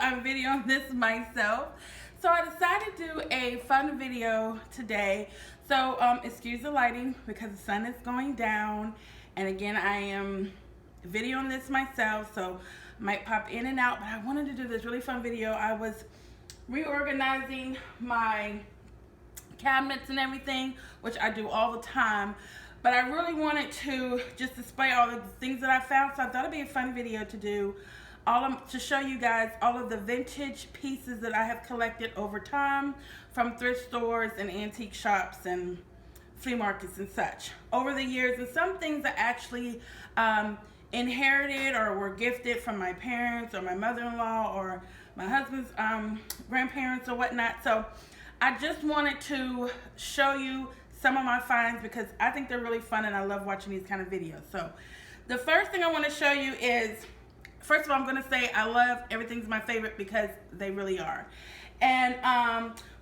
I'm videoing this myself. So I decided to do a fun video today. So excuse the lighting because the sun is going down. And again, I am videoing this myself, so might pop in and out. But I wanted to do this really fun video. I was reorganizing my cabinets and everything, which I do all the time. But I really wanted to just display all the things that I found, so I thought it'd be a fun video to do, to show you guys all of the vintage pieces that I have collected over time from thrift stores and antique shops and flea markets and such over the years. And some things I actually inherited or were gifted from my parents or my mother-in-law or my husband's grandparents or whatnot. So I just wanted to show you some of my finds because I think they're really fun and I love watching these kind of videos. So the first thing I want to show you is, first of all, I'm going to say I love Everything's My Favorite because they really are. And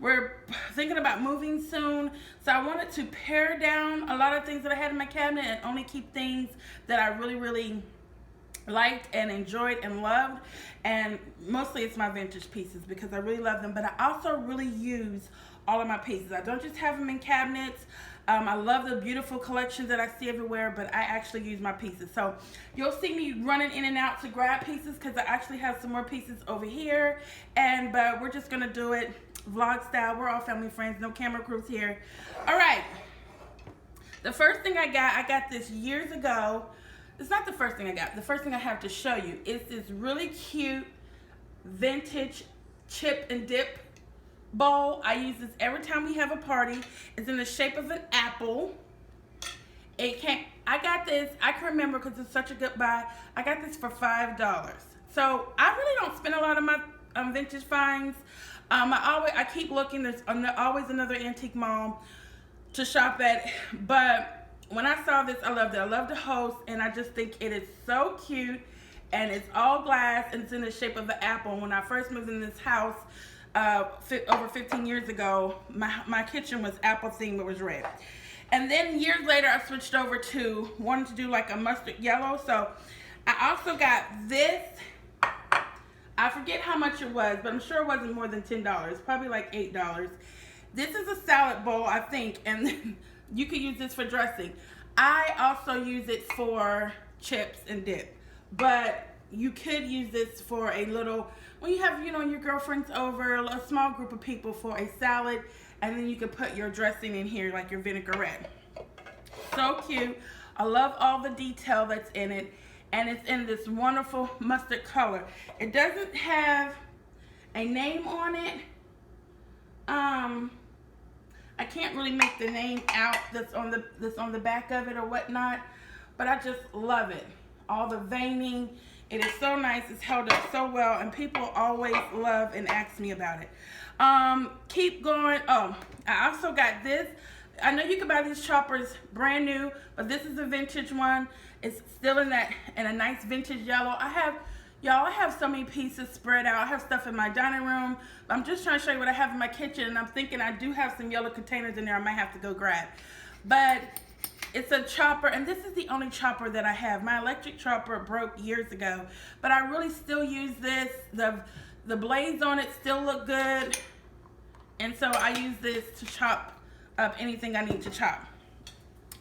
we're thinking about moving soon, so I wanted to pare down a lot of things that I had in my cabinet and only keep things that I really liked and enjoyed and loved. And mostly it's my vintage pieces because I really love them, but I also really use all of my pieces. I don't just have them in cabinets. I love the beautiful collections that I see everywhere, but I actually use my pieces. So you'll see me running in and out to grab pieces because I actually have some more pieces over here. But we're just gonna do it vlog style. We're all family friends, no camera crews here. All right, the first thing I got this years ago. It's not the first thing I got. The first thing I have to show you is this really cute vintage chip and dip bowl. I use this every time we have a party. It's in the shape of an apple. I got this, I can remember because it's such a good buy. I got this for $5. So I really don't spend a lot of my vintage finds. I keep looking. There's always another antique mall to shop at. But when I saw this, I loved it. I love the host, and I just think it is so cute. And it's all glass, and it's in the shape of an apple. When I first moved in this house, over 15 years ago, my kitchen was apple themed. It was red. And then years later, I switched over to wanting to do like a mustard yellow. So I also got this. I forget how much it was, but I'm sure it wasn't more than $10. Probably like $8. This is a salad bowl, I think, and you could use this for dressing. I also use it for chips and dip, but you could use this for a little, when you have, your girlfriends over, a small group of people, for a salad, and then you can put your dressing in here, like your vinaigrette. So cute. I love all the detail that's in it, and it's in this wonderful mustard color. It doesn't have a name on it. I can't really make the name out that's on the back of it or whatnot, but I just love it. All the veining. It is so nice. It's held up so well, and people always love and ask me about it. Keep going. Oh, I also got this. I know you can buy these choppers brand new, but this is a vintage one. It's still in a nice vintage yellow. I have so many pieces spread out. I have stuff in my dining room. I'm just trying to show you what I have in my kitchen, and I'm thinking I do have some yellow containers in there I might have to go grab. But it's a chopper, and this is the only chopper that I have. My electric chopper broke years ago, but I really still use this. The blades on it still look good, and so I use this to chop up anything I need to chop.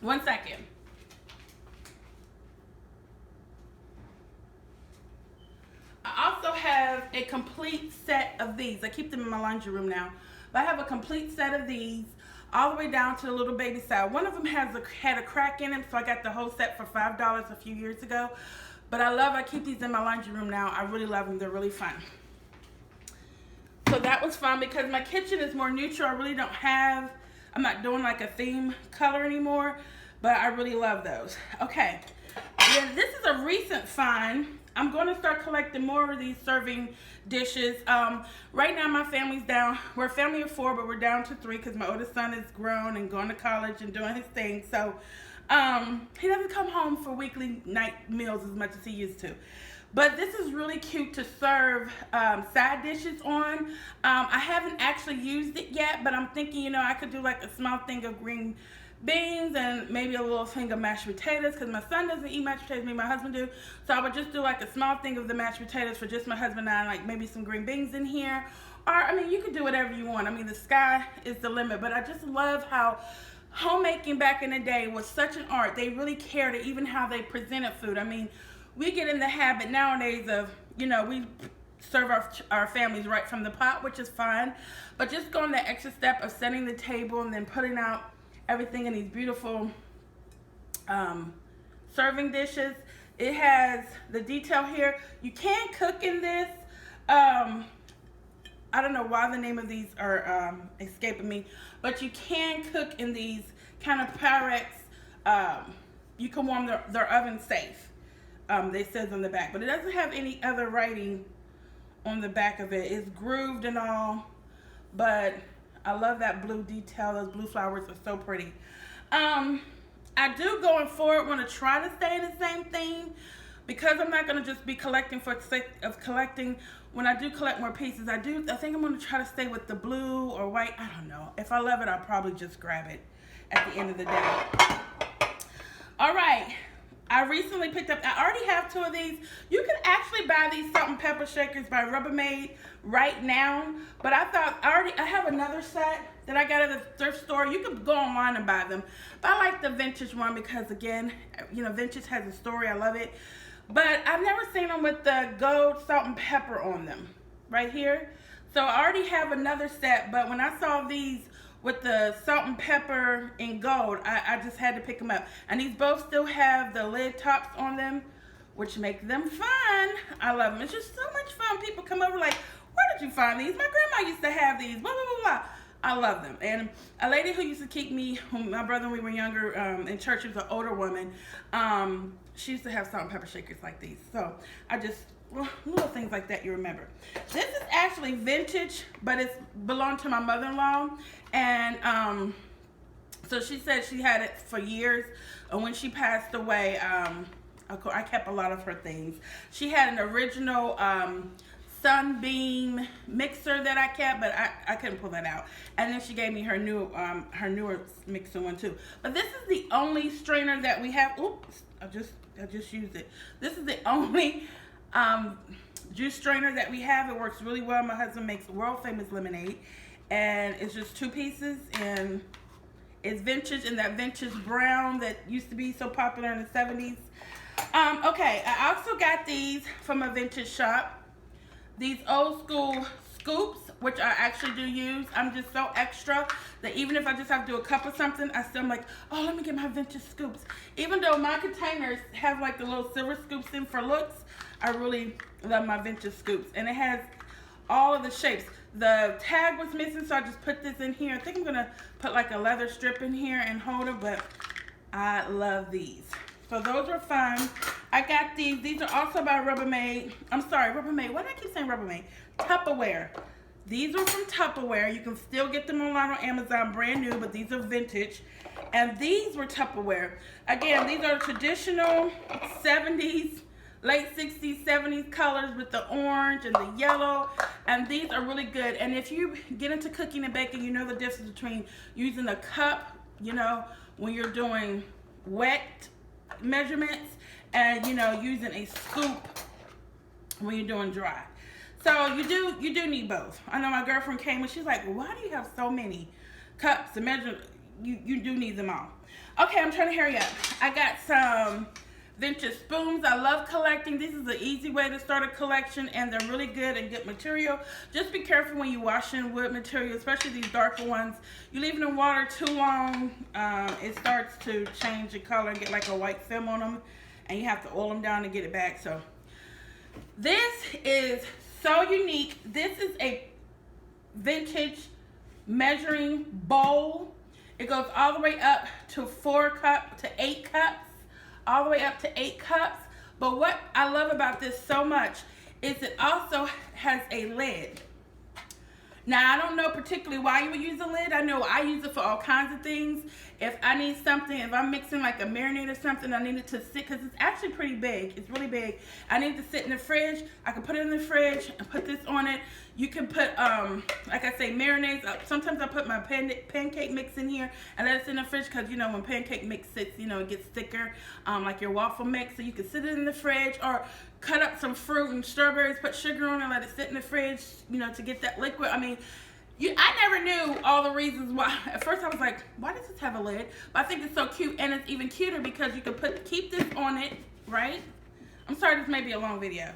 One second. I also have a complete set of these. I keep them in my laundry room now, but I have a complete set of these, all the way down to the little baby size. One of them had a crack in it, so I got the whole set for $5 a few years ago. But I keep these in my laundry room now. I really love them. They're really fun. So that was fun because my kitchen is more neutral. I'm not doing like a theme color anymore, but I really love those. Okay, then this is a recent find. I'm going to start collecting more of these serving dishes. Right now my family's down. We're a family of 4, but we're down to 3 because my oldest son is grown and going to college and doing his thing. So he doesn't come home for weekly night meals as much as he used to. But this is really cute to serve side dishes on. I haven't actually used it yet, but I'm thinking, I could do like a small thing of green beans and maybe a little thing of mashed potatoes, because my son doesn't eat mashed potatoes, me and my husband do. So I would just do like a small thing of the mashed potatoes for just my husband and I, like maybe some green beans in here. Or, I mean, you can do whatever you want. I mean, the sky is the limit. But I just love how homemaking back in the day was such an art. They really cared even how they presented food. I mean, we get in the habit nowadays of, you know, we serve our families right from the pot, which is fine. But just going the extra step of setting the table and then putting out everything in these beautiful serving dishes. It has the detail here. You can cook in this. I don't know why the name of these are escaping me, but you can cook in these kind of Pyrex. You can warm their oven safe. It says on the back, but it doesn't have any other writing on the back of it. It's grooved and all, but I love that blue detail. Those blue flowers are so pretty. I do going forward want to try to stay in the same theme, because I'm not going to just be collecting for the sake of collecting. When I do collect more pieces, I think I'm going to try to stay with the blue or white. I don't know. If I love it, I'll probably just grab it at the end of the day. All right. I recently picked up, I already have 2 of these. You can actually buy these salt and pepper shakers by Rubbermaid right now. But I thought, I have another set that I got at the thrift store. You can go online and buy them. But I like the vintage one because, again, you know, vintage has a story. I love it. But I've never seen them with the gold salt and pepper on them right here. So I already have another set. But when I saw these with the salt and pepper in gold, I just had to pick them up. And these both still have the lid tops on them, which make them fun. I love them. It's just so much fun. People come over like, where did you find these? My grandma used to have these, blah, blah, blah, blah. I love them. And a lady who used to keep me, my brother when we were younger, in church, she was an older woman. She used to have salt and pepper shakers like these. So well, little things like that you remember. This is actually vintage, but it belonged to my mother-in-law. And so she said she had it for years. And when she passed away, I kept a lot of her things. She had an original Sunbeam mixer that I kept, but I couldn't pull that out. And then she gave me her newer mixer one too. But this is the only strainer that we have. Oops, I just used it. This is the only juice strainer that we have. It works really well. My husband makes world famous lemonade, and it's just 2 pieces, and it's vintage, and that vintage brown that used to be so popular in the 70s. Okay, I also got these from a vintage shop. These old school scoops, which I actually do use. I'm just so extra that even if I just have to do a cup of something, I still am like, oh, let me get my vintage scoops. Even though my containers have like the little silver scoops in for looks, I really love my vintage scoops. And it has all of the shapes. The tag was missing, so I just put this in here. I think I'm gonna put like a leather strip in here and hold it, but I love these. So those are fun. I got these. These are also by Rubbermaid. I'm sorry, Rubbermaid. Why do I keep saying Rubbermaid? Tupperware. These are from Tupperware. You can still get them online on Amazon, brand new, but these are vintage. And these were Tupperware. Again, these are traditional 70s, late 60s, 70s colors with the orange and the yellow. And these are really good. And if you get into cooking and baking, you know the difference between using a cup, you know, when you're doing wet measurements, and you know, using a scoop when you're doing dry. So you do need both. I know my girlfriend came and she's like, well, why do you have so many cups to measure? You do need them all. Okay, I'm trying to hurry up. I got some vintage spoons. I love collecting. This is an easy way to start a collection, and they're really good and good material. Just be careful when you wash in wood material, especially these darker ones. You leave them in water too long, it starts to change the color and get like a white film on them, and you have to oil them down to get it back. So this is so unique. This is a vintage measuring bowl. It goes all the way up to 8 cups. All the way up to 8 cups. But what I love about this so much is it also has a lid. Now, I don't know particularly why you would use a lid. I know I use it for all kinds of things. If I need something, if I'm mixing like a marinade or something, I need it to sit, because it's actually pretty big. It's really big. I need it to sit in the fridge. I can put it in the fridge and put this on it. You can put, like I say, marinades. Sometimes I put my pancake mix in here and let it sit in the fridge, because, you know, when pancake mix sits, you know, it gets thicker, like your waffle mix. So you can sit it in the fridge, or cut up some fruit and strawberries, put sugar on it, let it sit in the fridge, you know, to get that liquid. I mean, I never knew all the reasons why. At first I was like, why does this have a lid? But I think it's so cute, and it's even cuter because you can keep this on it, right? I'm sorry, this may be a long video.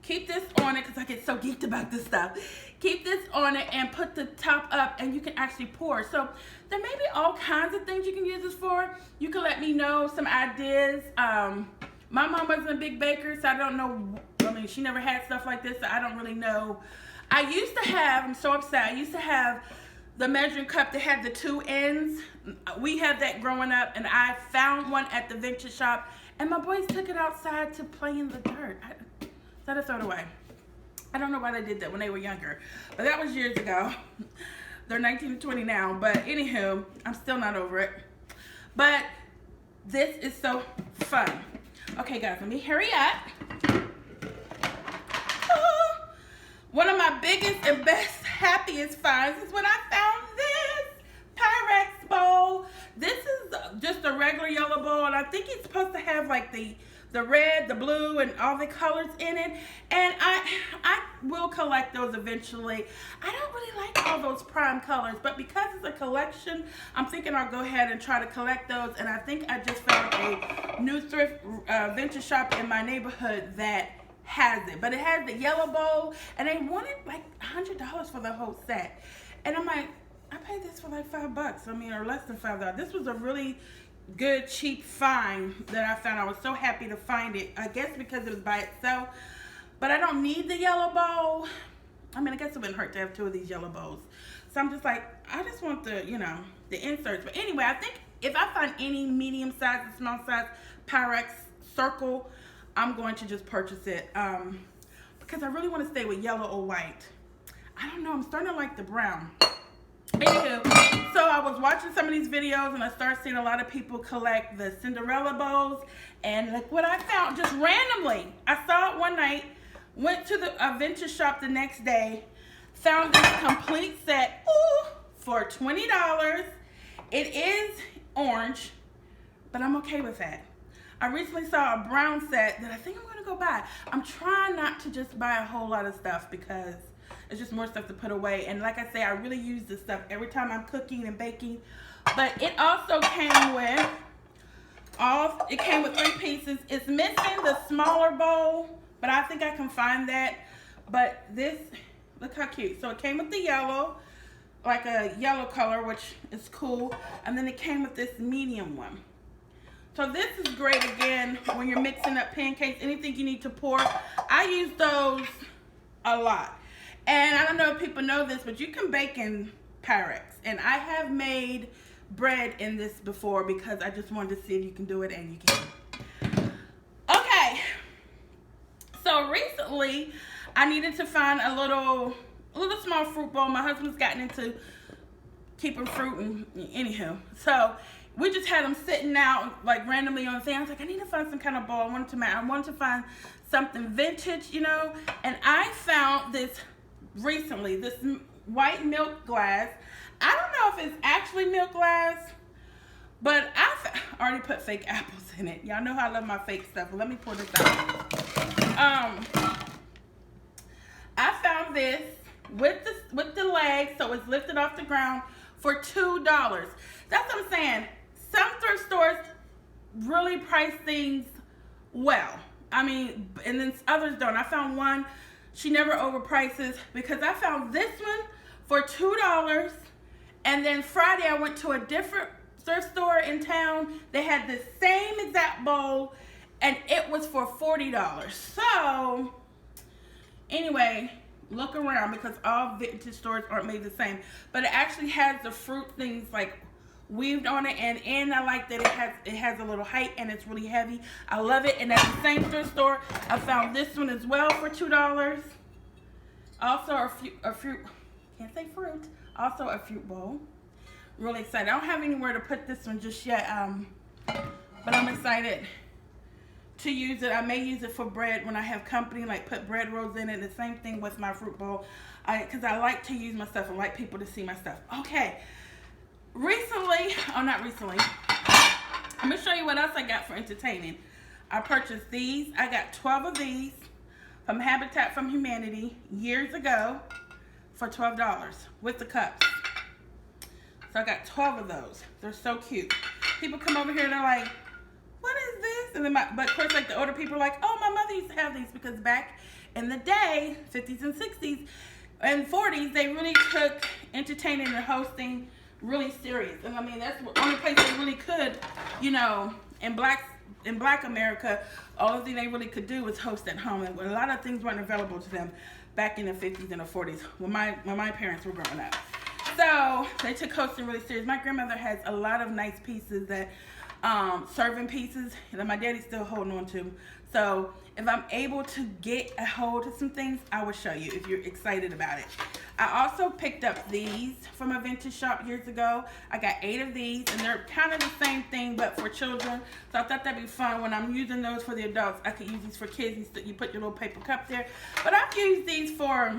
Keep this on it, because I get so geeked about this stuff. Keep this on it and put the top up, and you can actually pour. So there may be all kinds of things you can use this for. You can let me know some ideas. My mom wasn't a big baker, so I don't know. I mean, she never had stuff like this, so I don't really know. I used to have, I'm so upset, I used to have the measuring cup that had the two ends. We had that growing up, and I found one at the vintage shop, and my boys took it outside to play in the dirt. So I throw it away. I don't know why they did that when they were younger, but that was years ago. They're 19 and 20 now, but anywho, I'm still not over it. But this is so fun. Okay, guys, let me hurry up. One of my biggest and best, happiest finds is when I found this Pyrex bowl. This is just a regular yellow bowl, and I think it's supposed to have like the red, the blue, and all the colors in it. And I will collect those eventually. I don't really like all those prime colors, but because it's a collection, I'm thinking I'll go ahead and try to collect those. And I think I just found a new thrift vintage shop in my neighborhood that has it. But it has the yellow bowl, and they wanted like $100 for the whole set. And I'm like, I paid this for like $5. I mean, or less than $5. This was a really good, cheap find that I found. I was so happy to find it. I guess because it was by itself. But I don't need the yellow bowl. I mean, I guess it wouldn't hurt to have two of these yellow bowls. So I'm just like, I just want the, you know, the inserts. But anyway, I think if I find any medium size and small size Pyrex circle, I'm going to just purchase it. Because I really want to stay with yellow or white. I don't know, I'm starting to like the brown. Anywho, so I was watching some of these videos, and I started seeing a lot of people collect the Cinderella bowls. And look what I found, just randomly. I saw it one night, went to the vintage shop the next day, found this complete set for $20. It is orange, but I'm okay with that. I recently saw a brown set that I think I'm going to go buy. I'm trying not to just buy a whole lot of stuff, because it's just more stuff to put away. And like I say, I really use this stuff every time I'm cooking and baking. But it also came with it came with 3 pieces. It's missing the smaller bowl, but I think I can find that. But this, look how cute. So it came with the yellow, like a yellow color, which is cool. And then it came with this medium one. So this is great, again, when you're mixing up pancakes, anything you need to pour. I use those a lot. And I don't know if people know this, but you can bake in Pyrex. And I have made bread in this before, because I just wanted to see if you can do it, and you can. Okay. So recently, I needed to find a little small fruit bowl. My husband's gotten into keeping fruit, and anywho. So we just had them sitting out like randomly on the thing. I was like, I need to find some kind of bowl. I wanted to find something vintage, you know. And I found this recently, this white milk glass. I don't know if it's actually milk glass, but I already put fake apples in it. Y'all know how I love my fake stuff. Let me pour this out. I found this with the leg, so it's lifted off the ground, for $2. That's what I'm saying. Some thrift stores really price things well. I mean, and then others don't. I found one, she never overprices, because I found this one for $2. And then Friday I went to a different thrift store in town. They had the same exact bowl, and it was for $40. So anyway, look around, because all vintage stores aren't made the same. But it actually has the fruit things like weaved on it, and I like that it has a little height, and it's really heavy. I love it. And at the same thrift store, I found this one as well for $2. Also a fruit. Can't can't say fruit. Also a fruit bowl. Really excited. I don't have anywhere to put this one just yet, but I'm excited to use it. I may use it for bread when I have company, like put bread rolls in it. The same thing with my fruit bowl, because I like to use my stuff and like people to see my stuff. Okay, recently, not recently, I'm gonna show you what else I got for entertaining. I purchased these. I got 12 of these from Habitat from Humanity years ago for $12 with the cups. So I got 12 of those. They're so cute. People come over here and they're like, what is this? And then but of course, like the older people are like, oh, my mother used to have these, because back in the day, 50s and 60s and 40s, they really took entertaining and hosting really serious. And I mean, that's the only place they really could, you know, in Black America, all the thing they really could do was host at home. And a lot of things weren't available to them back in the 50s and the 40s when my parents were growing up. So they took hosting really serious. My grandmother has a lot of nice pieces that, serving pieces that my daddy's still holding on to. So if I'm able to get a hold of some things, I will show you if you're excited about it. I also picked up these from a vintage shop years ago. I got 8 of these, and they're kind of the same thing, but for children. So I thought that'd be fun. When I'm using those for the adults, I could use these for kids. You put your little paper cup there. But I've used these for,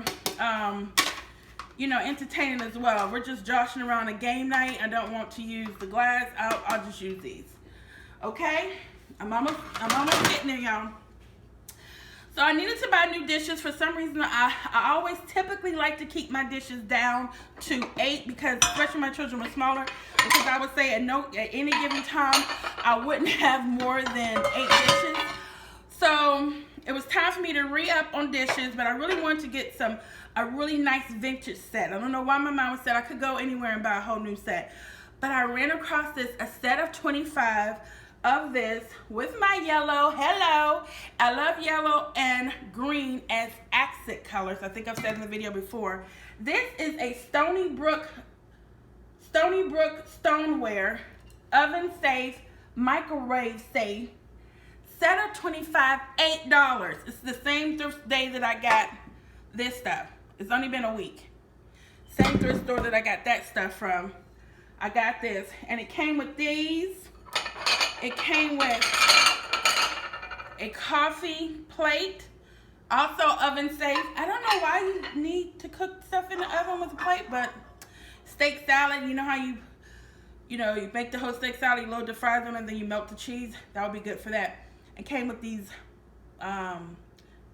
you know, entertaining as well. We're just joshing around a game night. I don't want to use the glass. I'll just use these. Okay? I'm almost getting there, y'all. So I needed to buy new dishes. For some reason, I always typically like to keep my dishes down to 8, because especially my children were smaller, because I would say at any given time, I wouldn't have more than 8 dishes. So it was time for me to re-up on dishes, but I really wanted to get a really nice vintage set. I don't know why my mom said I could go anywhere and buy a whole new set, but I ran across a set of 25 of this with my yellow. Hello, I love yellow and green as accent colors. I think I've said in the video before. This is a Stony Brook Stoneware, oven safe, microwave safe, set of 25, $8. It's the same thrift day that I got this stuff. It's only been a week. Same thrift store that I got that stuff from. I got this, and it came with these. It came with a coffee plate, also oven safe. I don't know why you need to cook stuff in the oven with a plate, but steak salad, you know how you make the whole steak salad, you load the fries on it, and then you melt the cheese. That would be good for that. It came with these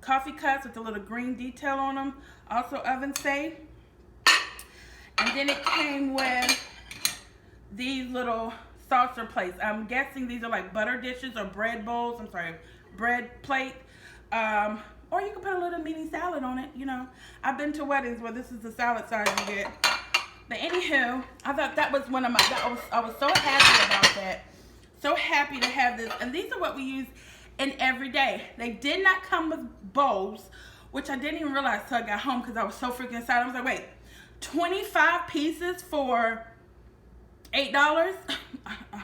coffee cups with a little green detail on them, also oven safe. And then it came with these little saucer plates. I'm guessing these are like butter dishes or bread bowls. I'm sorry, bread plate. Or you can put a little mini salad on it. You know, I've been to weddings where this is the salad size you get. But anywho, I thought that was one of my. I was so happy about that. So happy to have this. And these are what we use in every day. They did not come with bowls, which I didn't even realize till I got home, because I was so freaking excited. I was like, wait, 25 pieces for $8?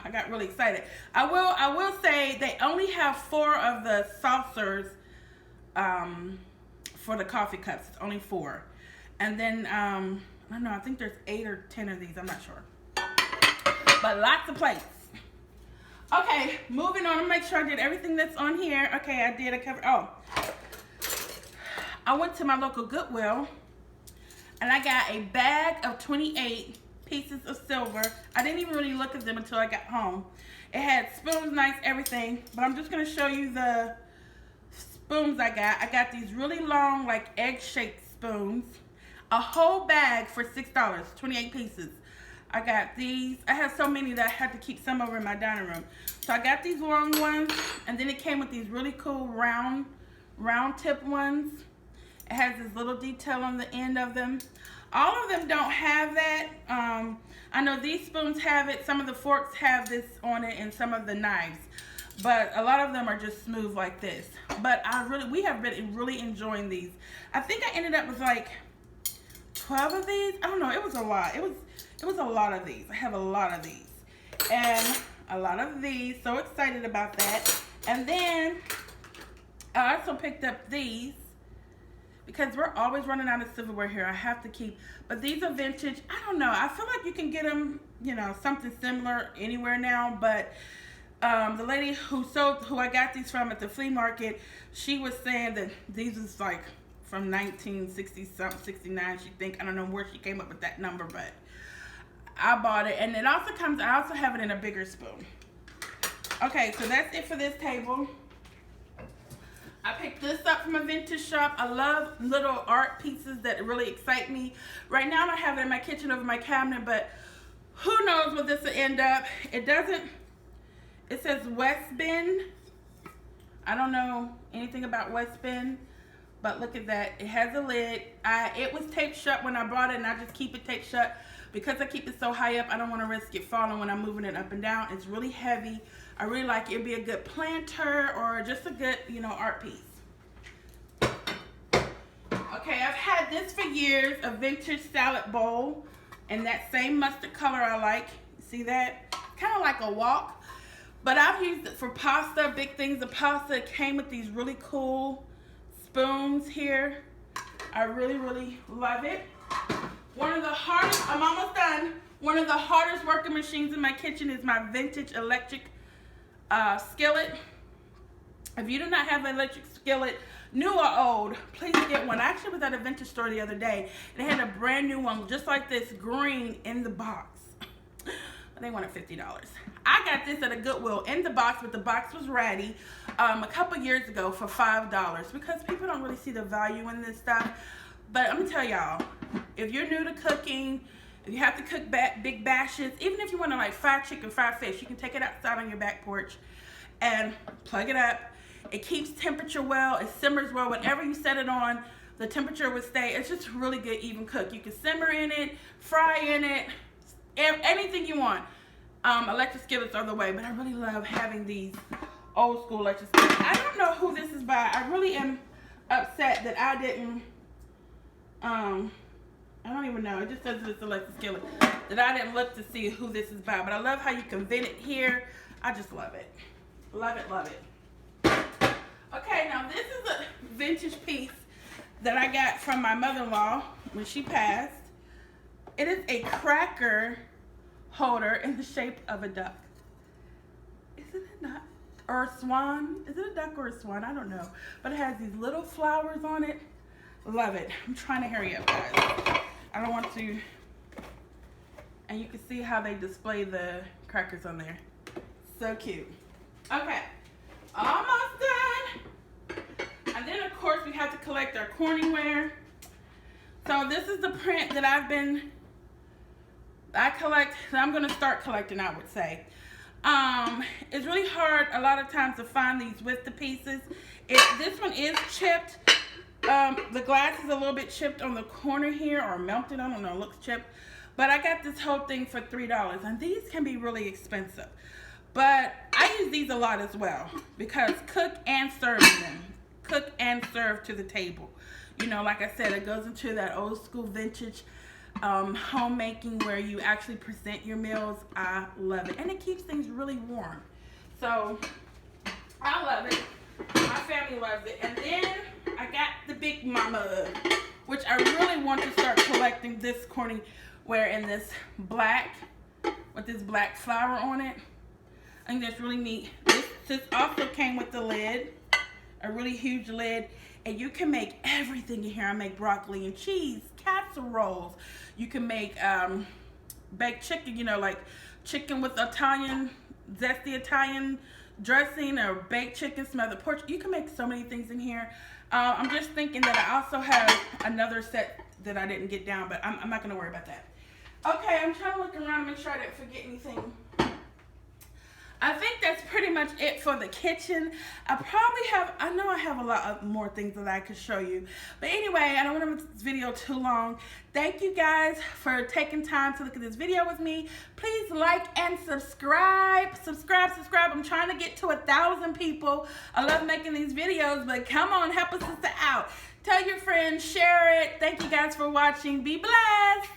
I got really excited. I will say they only have 4 of the saucers for the coffee cups. It's only 4. And then I don't know, I think there's 8 or 10 of these, I'm not sure. But lots of plates. Okay, moving on. I'm gonna make sure I did everything that's on here. Okay, I did. I covered. Oh, I went to my local Goodwill and I got a bag of 28 pieces of silver. I didn't even really look at them until I got home. It had spoons, knives, everything. But I'm just gonna show you the spoons I got. I got these really long, like egg-shaped spoons. A whole bag for $6, 28 pieces. I got these. I had so many that I had to keep some over in my dining room. So I got these long ones, and then it came with these really cool round tip ones. It has this little detail on the end of them. All of them don't have that. I know these spoons have it. Some of the forks have this on it, and some of the knives. But a lot of them are just smooth like this. But we have been really enjoying these. I think I ended up with like 12 of these. I don't know. It was a lot. It was a lot of these. I have a lot of these. And a lot of these. So excited about that. And then I also picked up these because we're always running out of silverware here. I have to keep, but these are vintage. I don't know. I feel like you can get them, you know, something similar anywhere now, but the lady who I got these from at the flea market, she was saying that these was like from 1960 something, 69. She think, I don't know where she came up with that number, but I bought it. And it also comes, I also have it in a bigger spoon. Okay, so that's it for this table. I picked this up from a vintage shop. I love little art pieces that really excite me. Right now I have it in my kitchen over my cabinet, but who knows what this will end up. It doesn't, it says West Bend. I don't know anything about West Bend, but look at that. It has a lid. It was taped shut when I bought it, and I just keep it taped shut. Because I keep it so high up, I don't want to risk it falling when I'm moving it up and down. It's really heavy. I really like it. It'd be a good planter or just a good, you know, art piece. Okay, I've had this for years, a vintage salad bowl, and that same mustard color I like. See that? Kind of like a wok, but I've used it for pasta, big things of pasta. It came with these really cool spoons here. I really, really love it. One of the hardest, I'm almost done. One of the hardest working machines in my kitchen is my vintage electric skillet. If you do not have an electric skillet, new or old, please get one. I actually was at a vintage store the other day. They had a brand new one just like this, green, in the box. They wanted $50. I got this at a Goodwill in the box, but the box was ratty a couple years ago for $5 because people don't really see the value in this stuff. But I'm gonna tell y'all, if you're new to cooking, if you have to cook big bashes, even if you want to like fry chicken, fry fish, you can take it outside on your back porch and plug it up. It keeps temperature well, it simmers well. Whatever you set it on, the temperature will stay. It's just really good even cook. You can simmer in it, fry in it, anything you want. Electric skillets are the way, but I really love having these old school electric skillets. I don't know who this is by. I really am upset that I didn't, I don't even know. It just says it's electric skillet. That I didn't look to see who this is by, but I love how you can vent it here. I just love it. Love it, love it. Okay, now this is a vintage piece that I got from my mother-in-law when she passed. It is a cracker holder in the shape of a duck. Is it a duck or a swan? Is it a duck or a swan? I don't know. But it has these little flowers on it. Love it. I'm trying to hurry up, guys. I don't want to. And you can see how they display the crackers on there. So cute. Okay. Almost done. And then of course we have to collect our corningware. So this is the print that I'm gonna start collecting, I would say. It's really hard a lot of times to find these with the pieces. This one is chipped. The glass is a little bit chipped on the corner here, or melted, I don't know, it looks chipped. But I got this whole thing for $3, and these can be really expensive. But I use these a lot as well, because cook and serve them. Cook and serve to the table. You know, like I said, it goes into that old school vintage homemaking where you actually present your meals. I love it. And it keeps things really warm. So, I love it. My family loves it. And then I got the Big Mama, which I really want to start collecting this corningware in this black, with this black flower on it. I think that's really neat. This also came with the lid, a really huge lid, and you can make everything in here. I make broccoli and cheese, casseroles. You can make baked chicken, you know, like chicken with Italian, zesty Italian dressing, or baked chicken, smothered pork. You can make so many things in here. I'm just thinking that I also have another set that I didn't get down, but I'm not going to worry about that. Okay, I'm trying to look around and make sure I didn't forget anything. I think that's pretty much it for the kitchen. I know I have a lot of more things that I could show you. But anyway, I don't want to make this video too long. Thank you guys for taking time to look at this video with me. Please like and subscribe. Subscribe. I'm trying to get to 1,000 people. I love making these videos, but come on, help a sister out. Tell your friends, share it. Thank you guys for watching. Be blessed.